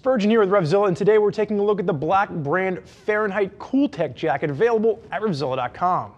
Spurgeon here with RevZilla, and today we're taking a look at the black brand Fahrenheit Kooltek jacket available at RevZilla.com.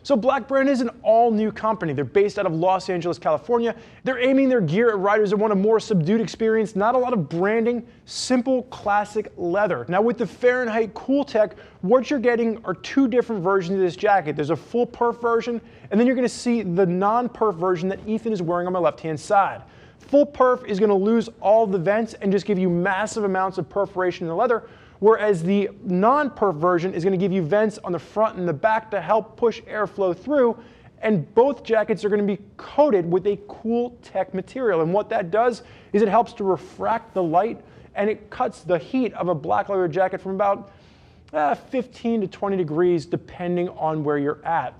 So Black Brand is an all-new company. They're based out of Los Angeles, California. They're aiming their gear at riders that want a more subdued experience, not a lot of branding, simple, classic leather. Now with the Fahrenheit Kooltek, what you're getting are two different versions of this jacket. There's a full perf version, and then you're gonna see the non-perf version that Ethan is wearing on my left-hand side. Full perf is gonna lose all the vents and just give you massive amounts of perforation in the leather, whereas the non-perf version is going to give you vents on the front and the back to help push airflow through, and both jackets are going to be coated with a Kooltek material. And what that does is it helps to refract the light, and it cuts the heat of a black leather jacket from about 15 to 20 degrees depending on where you're at.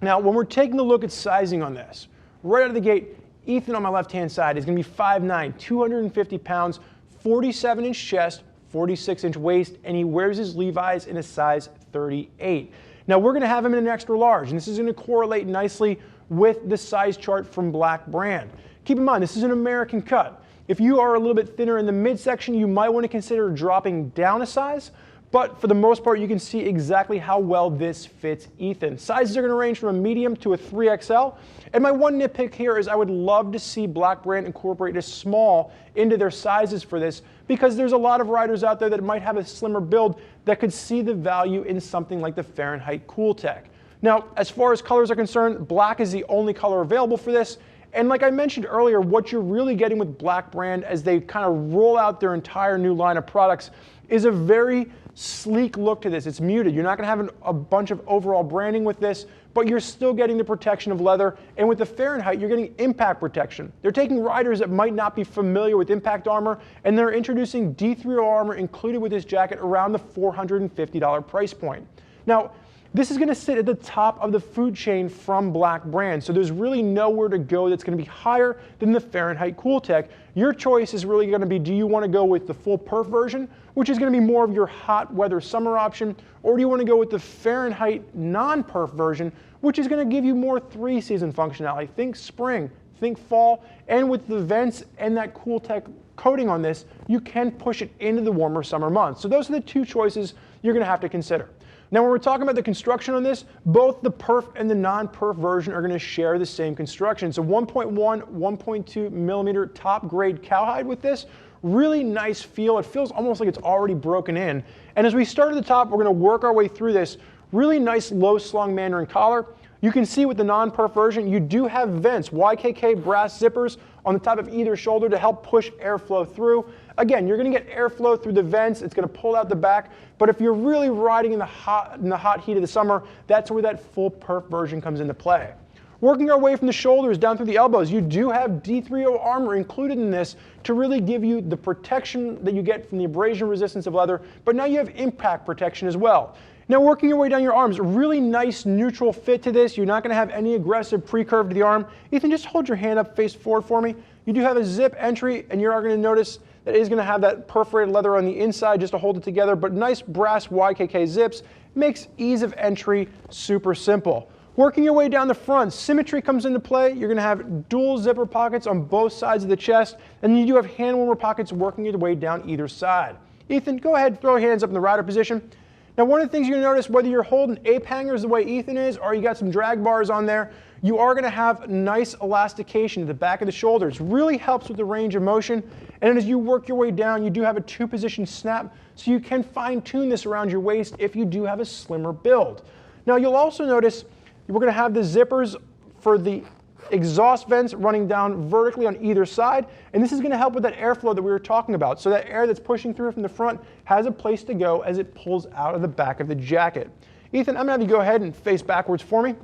Now when we're taking a look at sizing on this, right out of the gate, Ethan on my left-hand side is going to be 5'9", 250 pounds, 47-inch chest, 46-inch waist, and he wears his Levi's in a size 38. Now we're going to have him in an extra large, and this is going to correlate nicely with the size chart from Black Brand. Keep in mind, this is an American cut. If you are a little bit thinner in the midsection, you might want to consider dropping down a size, but for the most part, you can see exactly how well this fits Ethan. Sizes are going to range from a medium to a 3XL, and my one nitpick here is I would love to see Black Brand incorporate a small into their sizes for this, because there's a lot of riders out there that might have a slimmer build that could see the value in something like the Fahrenheit Kooltek. Now, as far as colors are concerned, black is the only color available for this. And like I mentioned earlier, what you're really getting with Black Brand as they kind of roll out their entire new line of products is a very sleek look to this. It's muted. You're not going to have a bunch of overall branding with this, but you're still getting the protection of leather. And with the Fahrenheit, you're getting impact protection. They're taking riders that might not be familiar with impact armor, and they're introducing D3O armor included with this jacket around the $450 price point. Now, this is going to sit at the top of the food chain from Black Brand, so there's really nowhere to go that's going to be higher than the Fahrenheit Kooltek. Your choice is really going to be, do you want to go with the full perf version, which is going to be more of your hot weather summer option, or do you want to go with the Fahrenheit non-perf version, which is going to give you more three-season functionality? Think spring, think fall, and with the vents and that Kooltek coating on this, you can push it into the warmer summer months. So those are the two choices you're going to have to consider. Now when we're talking about the construction on this, both the perf and the non-perf version are going to share the same construction. So 1.1, 1.2 millimeter top grade cowhide with this. Really nice feel. It feels almost like it's already broken in. And as we start at the top, we're going to work our way through this. Really nice low slung Mandarin collar. You can see with the non-perf version, you do have vents, YKK brass zippers on the top of either shoulder to help push airflow through. Again, you're going to get airflow through the vents. It's going to pull out the back. But if you're really riding in the hot heat of the summer, that's where that full perf version comes into play. Working our way from the shoulders down through the elbows, you do have D3O armor included in this to really give you the protection that you get from the abrasion resistance of leather, but now you have impact protection as well. Now working your way down your arms, really nice neutral fit to this. You're not going to have any aggressive pre-curve to the arm. Ethan, just hold your hand up face forward for me. You do have a zip entry, and you're going to notice that it is going to have that perforated leather on the inside just to hold it together, but nice brass YKK zips makes ease of entry super simple. Working your way down the front, symmetry comes into play. You're going to have dual zipper pockets on both sides of the chest, and you do have hand warmer pockets working your way down either side. Ethan, go ahead, throw your hands up in the rider position. Now one of the things you're going to notice, whether you're holding ape hangers the way Ethan is, or you got some drag bars on there, you are going to have nice elastication at the back of the shoulders. Really helps with the range of motion. And as you work your way down, you do have a two-position snap, so you can fine-tune this around your waist if you do have a slimmer build. Now you'll also notice we're going to have the zippers for the exhaust vents running down vertically on either side, and this is going to help with that airflow that we were talking about. So that air that's pushing through from the front has a place to go as it pulls out of the back of the jacket. Ethan, I'm going to have you go ahead and face backwards for me.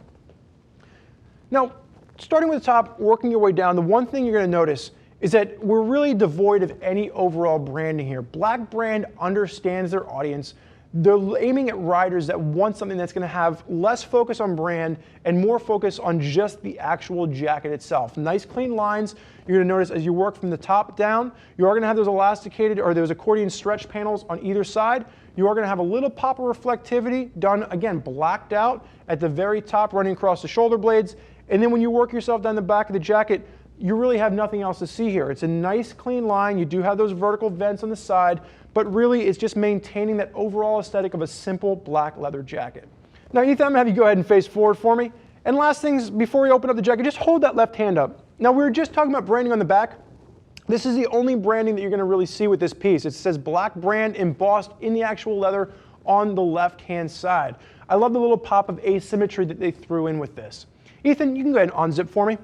Now, starting with the top, working your way down, the one thing you're going to notice is that we're really devoid of any overall branding here. Black Brand understands their audience. They're aiming at riders that want something that's going to have less focus on brand and more focus on just the actual jacket itself. Nice clean lines. You're going to notice as you work from the top down, you are going to have those elasticated or those accordion stretch panels on either side. You are going to have a little pop of reflectivity done, again, blacked out at the very top running across the shoulder blades. And then when you work yourself down the back of the jacket, you really have nothing else to see here. It's a nice clean line. You do have those vertical vents on the side, but really it's just maintaining that overall aesthetic of a simple black leather jacket. Now, Ethan, I'm gonna have you go ahead and face forward for me. And last things, before we open up the jacket, just hold that left hand up. Now, we were just talking about branding on the back. This is the only branding that you're gonna really see with this piece. It says black brand embossed in the actual leather on the left-hand side. I love the little pop of asymmetry that they threw in with this. Ethan, you can go ahead and unzip for me.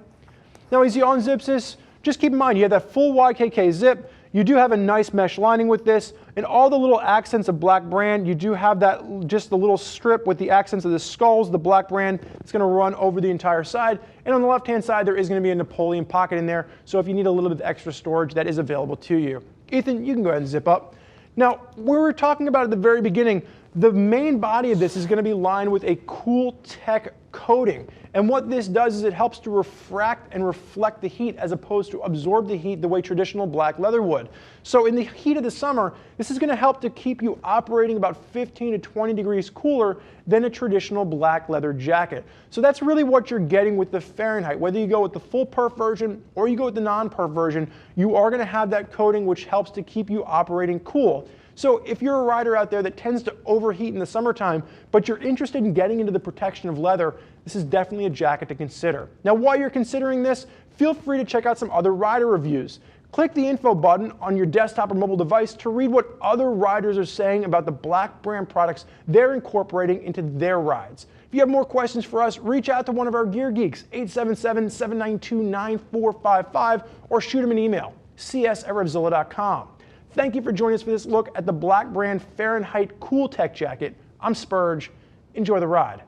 Now, as you unzip this, just keep in mind, you have that full YKK zip. You do have a nice mesh lining with this, and all the little accents of black brand, you do have that, just the little strip with the accents of the skulls, the black brand, it's gonna run over the entire side. And on the left-hand side, there is gonna be a Napoleon pocket in there, so if you need a little bit of extra storage, that is available to you. Ethan, you can go ahead and zip up. Now, we were talking about at the very beginning, the main body of this is gonna be lined with a Kooltek coating. And what this does is it helps to refract and reflect the heat as opposed to absorb the heat the way traditional black leather would. So in the heat of the summer, this is gonna help to keep you operating about 15 to 20 degrees cooler than a traditional black leather jacket. So that's really what you're getting with the Fahrenheit. Whether you go with the full perf version or you go with the non-perf version, you are gonna have that coating which helps to keep you operating cool. So if you're a rider out there that tends to overheat in the summertime, but you're interested in getting into the protection of leather, this is definitely a jacket to consider. Now, while you're considering this, feel free to check out some other rider reviews. Click the info button on your desktop or mobile device to read what other riders are saying about the black brand products they're incorporating into their rides. If you have more questions for us, reach out to one of our gear geeks, 877-792-9455, or shoot them an email, cs@RevZilla.com. Thank you for joining us for this look at the black brand Fahrenheit Kooltek jacket. I'm Spurge. Enjoy the ride.